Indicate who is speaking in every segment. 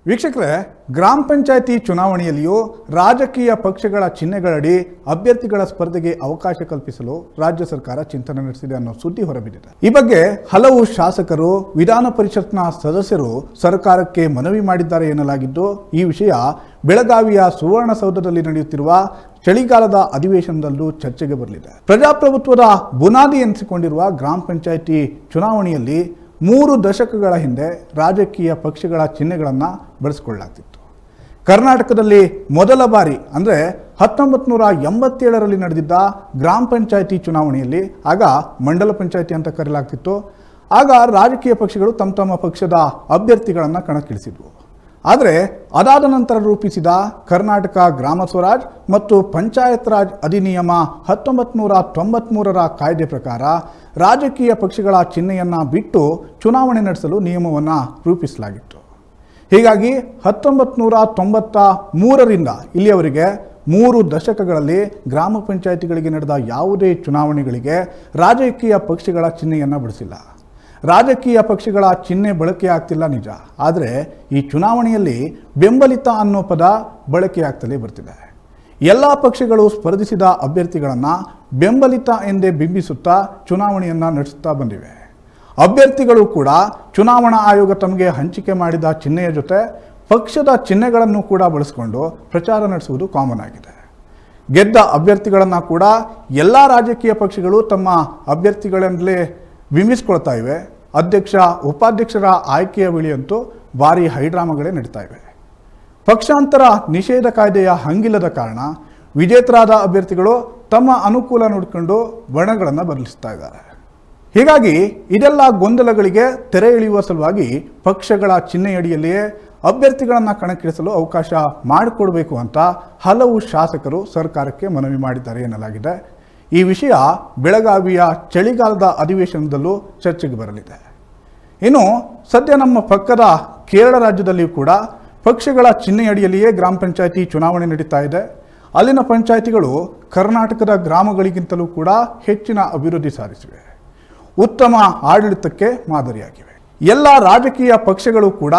Speaker 1: ವೀಕ್ಷಕರೇ, ಗ್ರಾಮ ಪಂಚಾಯಿತಿ ಚುನಾವಣೆಯಲ್ಲಿಯೂ ರಾಜಕೀಯ ಪಕ್ಷಗಳ ಚಿಹ್ನೆಗಳಡಿ ಅಭ್ಯರ್ಥಿಗಳ ಸ್ಪರ್ಧೆಗೆ ಅವಕಾಶ ಕಲ್ಪಿಸಲು ರಾಜ್ಯ ಸರ್ಕಾರ ಚಿಂತನೆ ನಡೆಸಿದೆ ಅನ್ನೋ ಸುದ್ದಿ ಹೊರಬಿದ್ದಿದೆ. ಈ ಬಗ್ಗೆ ಹಲವು ಶಾಸಕರು, ವಿಧಾನ ಪರಿಷತ್ನ ಸದಸ್ಯರು ಸರ್ಕಾರಕ್ಕೆ ಮನವಿ ಮಾಡಿದ್ದಾರೆ ಎನ್ನಲಾಗಿದ್ದು, ಈ ವಿಷಯ ಬೆಳಗಾವಿಯ ಸುವರ್ಣಸೌಧದಲ್ಲಿ ನಡೆಯುತ್ತಿರುವ ಚಳಿಗಾಲದ ಅಧಿವೇಶನದಲ್ಲೂ ಚರ್ಚೆಗೆ ಬರಲಿದೆ. ಪ್ರಜಾಪ್ರಭುತ್ವದ ಬುನಾದಿ ಎನಿಸಿಕೊಂಡಿರುವ ಗ್ರಾಮ ಪಂಚಾಯಿತಿ ಚುನಾವಣೆಯಲ್ಲಿ 3 ದಶಕಗಳ ಹಿಂದೆ ರಾಜಕೀಯ ಪಕ್ಷಗಳ ಚಿಹ್ನೆಗಳನ್ನು ಬಳಸಿಕೊಳ್ಳಲಾಗ್ತಿತ್ತು. ಕರ್ನಾಟಕದಲ್ಲಿ ಮೊದಲ ಬಾರಿ ಅಂದರೆ 1987ರಲ್ಲಿ ನಡೆದಿದ್ದ ಗ್ರಾಮ ಪಂಚಾಯಿತಿ ಚುನಾವಣೆಯಲ್ಲಿ, ಆಗ ಮಂಡಲ ಪಂಚಾಯಿತಿ ಅಂತ ಕರೆಯಲಾಗ್ತಿತ್ತು, ಆಗ ರಾಜಕೀಯ ಪಕ್ಷಗಳು ತಮ್ಮ ಪಕ್ಷದ ಅಭ್ಯರ್ಥಿಗಳನ್ನು ಕಣಕ್ಕಿಳಿಸಿದ್ವು. ಆದರೆ ಅದಾದ ನಂತರ ರೂಪಿಸಿದ ಕರ್ನಾಟಕ ಗ್ರಾಮ ಸ್ವರಾಜ್ ಮತ್ತು ಪಂಚಾಯತ್ ರಾಜ್ ಅಧಿನಿಯಮ 1993ರ ಕಾಯ್ದೆ ಪ್ರಕಾರ ರಾಜಕೀಯ ಪಕ್ಷಗಳ ಚಿಹ್ನೆಯನ್ನು ಬಿಟ್ಟು ಚುನಾವಣೆ ನಡೆಸಲು ನಿಯಮವನ್ನು ರೂಪಿಸಲಾಗಿತ್ತು. ಹೀಗಾಗಿ 1993ರಿಂದ ಇಲ್ಲಿಯವರೆಗೆ 3 ದಶಕಗಳಲ್ಲಿ ಗ್ರಾಮ ಪಂಚಾಯಿತಿಗಳಿಗೆ ನಡೆದ ಯಾವುದೇ ಚುನಾವಣೆಗಳಿಗೆ ರಾಜಕೀಯ ಪಕ್ಷಗಳ ಚಿಹ್ನೆಯನ್ನು ಬಳಸಿಲ್ಲ. ರಾಜಕೀಯ ಪಕ್ಷಗಳ ಚಿಹ್ನೆ ಬಳಕೆ ಆಗ್ತಿಲ್ಲ ನಿಜ, ಆದರೆ ಈ ಚುನಾವಣೆಯಲ್ಲಿ ಬೆಂಬಲಿತ ಅನ್ನೋ ಪದ ಬಳಕೆಯಾಗ್ತಲೇ ಬರ್ತಿದೆ. ಎಲ್ಲ ಪಕ್ಷಗಳು ಸ್ಪರ್ಧಿಸಿದ ಅಭ್ಯರ್ಥಿಗಳನ್ನು ಬೆಂಬಲಿತ ಎಂದೇ ಬಿಂಬಿಸುತ್ತಾ ಚುನಾವಣೆಯನ್ನು ನಡೆಸುತ್ತಾ ಬಂದಿವೆ. ಅಭ್ಯರ್ಥಿಗಳು ಕೂಡ ಚುನಾವಣಾ ಆಯೋಗ ತಮಗೆ ಹಂಚಿಕೆ ಮಾಡಿದ ಚಿಹ್ನೆಯ ಜೊತೆ ಪಕ್ಷದ ಚಿಹ್ನೆಗಳನ್ನು ಕೂಡ ಬಳಸಿಕೊಂಡು ಪ್ರಚಾರ ನಡೆಸುವುದು ಕಾಮನ್ ಆಗಿದೆ. ಗೆದ್ದ ಅಭ್ಯರ್ಥಿಗಳನ್ನು ಕೂಡ ಎಲ್ಲ ರಾಜಕೀಯ ಪಕ್ಷಗಳು ತಮ್ಮ ಅಭ್ಯರ್ಥಿಗಳಲ್ಲೇ ಬಿಂಬಿಸ್ಕೊಳ್ತಾ ಇವೆ. ಅಧ್ಯಕ್ಷ, ಉಪಾಧ್ಯಕ್ಷರ ಆಯ್ಕೆಯ ವೇಳೆಯಂತೂ ಭಾರಿ ಹೈಡ್ರಾಮಾಗಳೇ ನಡೀತಾ ಇವೆ. ಪಕ್ಷಾಂತರ ನಿಷೇಧ ಕಾಯ್ದೆಯ ಹಂಗಿಲ್ಲದ ಕಾರಣ ವಿಜೇತರಾದ ಅಭ್ಯರ್ಥಿಗಳು ತಮ್ಮ ಅನುಕೂಲ ನೋಡಿಕೊಂಡು ಬಣಗಳನ್ನು ಬದಲಿಸ್ತಾ ಇದ್ದಾರೆ. ಹೀಗಾಗಿ ಇದೆಲ್ಲ ಗೊಂದಲಗಳಿಗೆ ತೆರೆ ಎಳೆಯುವ ಸಲುವಾಗಿ ಪಕ್ಷಗಳ ಚಿಹ್ನೆಯಡಿಯಲ್ಲಿಯೇ ಅಭ್ಯರ್ಥಿಗಳನ್ನು ಕಣಕ್ಕಿಳಿಸಲು ಅವಕಾಶ ಮಾಡಿಕೊಡಬೇಕು ಅಂತ ಹಲವು ಶಾಸಕರು ಸರ್ಕಾರಕ್ಕೆ ಮನವಿ ಮಾಡಿದ್ದಾರೆ ಎನ್ನಲಾಗಿದೆ. ಈ ವಿಷಯ ಬೆಳಗಾವಿಯ ಚಳಿಗಾಲದ ಅಧಿವೇಶನದಲ್ಲೂ ಚರ್ಚೆಗೆ ಬರಲಿದೆ. ಇನ್ನು ಸದ್ಯ ನಮ್ಮ ಪಕ್ಕದ ಕೇರಳ ರಾಜ್ಯದಲ್ಲಿಯೂ ಕೂಡ ಪಕ್ಷಗಳ ಚಿಹ್ನೆಯಡಿಯಲ್ಲಿಯೇ ಗ್ರಾಮ ಪಂಚಾಯಿತಿ ಚುನಾವಣೆ ನಡೀತಾ ಇದೆ. ಅಲ್ಲಿನ ಪಂಚಾಯಿತಿಗಳು ಕರ್ನಾಟಕದ ಗ್ರಾಮಗಳಿಗಿಂತಲೂ ಕೂಡ ಹೆಚ್ಚಿನ ಅಭಿವೃದ್ಧಿ ಸಾಧಿಸಿವೆ, ಉತ್ತಮ ಆಡಳಿತಕ್ಕೆ ಮಾದರಿಯಾಗಿವೆ. ಎಲ್ಲ ರಾಜಕೀಯ ಪಕ್ಷಗಳು ಕೂಡ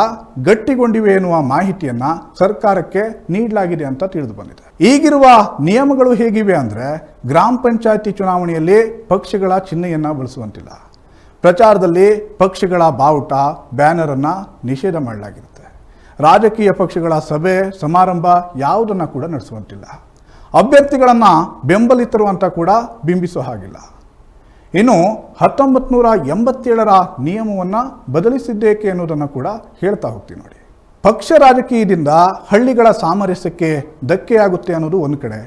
Speaker 1: ಗಟ್ಟಿಗೊಂಡಿವೆ ಎನ್ನುವ ಮಾಹಿತಿಯನ್ನು ಸರ್ಕಾರಕ್ಕೆ ನೀಡಲಾಗಿದೆ ಅಂತ ತಿಳಿದು ಬಂದಿದೆ. ಈಗಿರುವ ನಿಯಮಗಳು ಹೇಗಿವೆ ಅಂದರೆ, ಗ್ರಾಮ ಪಂಚಾಯಿತಿ ಚುನಾವಣೆಯಲ್ಲಿ ಪಕ್ಷಗಳ ಚಿಹ್ನೆಯನ್ನು ಬಳಸುವಂತಿಲ್ಲ. ಪ್ರಚಾರದಲ್ಲಿ ಪಕ್ಷಗಳ ಬಾವುಟ, ಬ್ಯಾನರನ್ನು ನಿಷೇಧ ಮಾಡಲಾಗಿರುತ್ತೆ. ರಾಜಕೀಯ ಪಕ್ಷಗಳ ಸಭೆ, ಸಮಾರಂಭ ಯಾವುದನ್ನು ಕೂಡ ನಡೆಸುವಂತಿಲ್ಲ. ಅಭ್ಯರ್ಥಿಗಳನ್ನು ಬೆಂಬಲಿತರು ಅಂತ ಕೂಡ ಬಿಂಬಿಸೋ ಹಾಗಿಲ್ಲ. ಇನ್ನು 1987ರ ನಿಯಮವನ್ನು ಬದಲಿಸಿದ್ದೇಕೆ ಅನ್ನೋದನ್ನು ಕೂಡ ಹೇಳ್ತಾ ಹೋಗ್ತೀವಿ ನೋಡಿ. ಪಕ್ಷ ರಾಜಕೀಯದಿಂದ ಹಳ್ಳಿಗಳ ಸಾಮರಸ್ಯಕ್ಕೆ ಧಕ್ಕೆಯಾಗುತ್ತೆ ಅನ್ನೋದು ಒಂದು ಕಡೆ,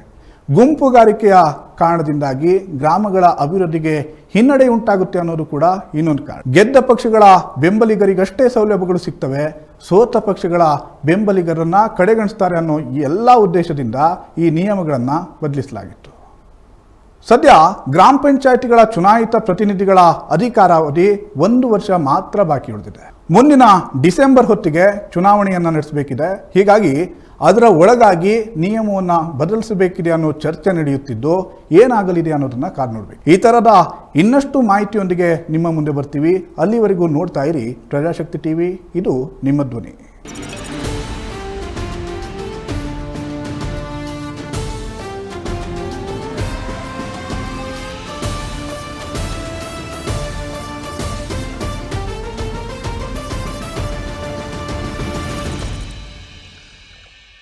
Speaker 1: ಗುಂಪುಗಾರಿಕೆಯ ಕಾರಣದಿಂದಾಗಿ ಗ್ರಾಮಗಳ ಅಭಿವೃದ್ಧಿಗೆ ಹಿನ್ನಡೆ ಉಂಟಾಗುತ್ತೆ ಅನ್ನೋದು ಕೂಡ ಇನ್ನೊಂದು ಕಾರಣ. ಗೆದ್ದ ಪಕ್ಷಗಳ ಬೆಂಬಲಿಗರಿಗಷ್ಟೇ ಸೌಲಭ್ಯಗಳು ಸಿಗ್ತವೆ, ಸೋತ ಪಕ್ಷಗಳ ಬೆಂಬಲಿಗರನ್ನು ಕಡೆಗಣಿಸ್ತಾರೆ ಅನ್ನೋ ಎಲ್ಲ ಉದ್ದೇಶದಿಂದ ಈ ನಿಯಮಗಳನ್ನು ಬದಲಿಸಲಾಗಿತ್ತು. ಸದ್ಯ ಗ್ರಾಮ ಪಂಚಾಯಿತಿಗಳ ಚುನಾಯಿತ ಪ್ರತಿನಿಧಿಗಳ ಅಧಿಕಾರಾವಧಿ 1 ವರ್ಷ ಮಾತ್ರ ಬಾಕಿ ಉಳಿದಿದೆ. ಮುಂದಿನ ಡಿಸೆಂಬರ್ ಹೊತ್ತಿಗೆ ಚುನಾವಣೆಯನ್ನು ನಡೆಸಬೇಕಿದೆ. ಹೀಗಾಗಿ ಅದರ ಒಳಗಾಗಿ ನಿಯಮವನ್ನು ಬದಲಿಸಬೇಕಿದೆ ಅನ್ನೋ ಚರ್ಚೆ ನಡೆಯುತ್ತಿದ್ದು, ಏನಾಗಲಿದೆ ಅನ್ನೋದನ್ನ ಕಾದು ನೋಡಬೇಕು. ಈ ಥರದ ಇನ್ನಷ್ಟು ಮಾಹಿತಿಯೊಂದಿಗೆ ನಿಮ್ಮ ಮುಂದೆ ಬರ್ತೀವಿ. ಅಲ್ಲಿವರೆಗೂ ನೋಡ್ತಾ ಇರಿ ಪ್ರಜಾಶಕ್ತಿ ಟಿವಿ, ಇದು ನಿಮ್ಮ ಧ್ವನಿ.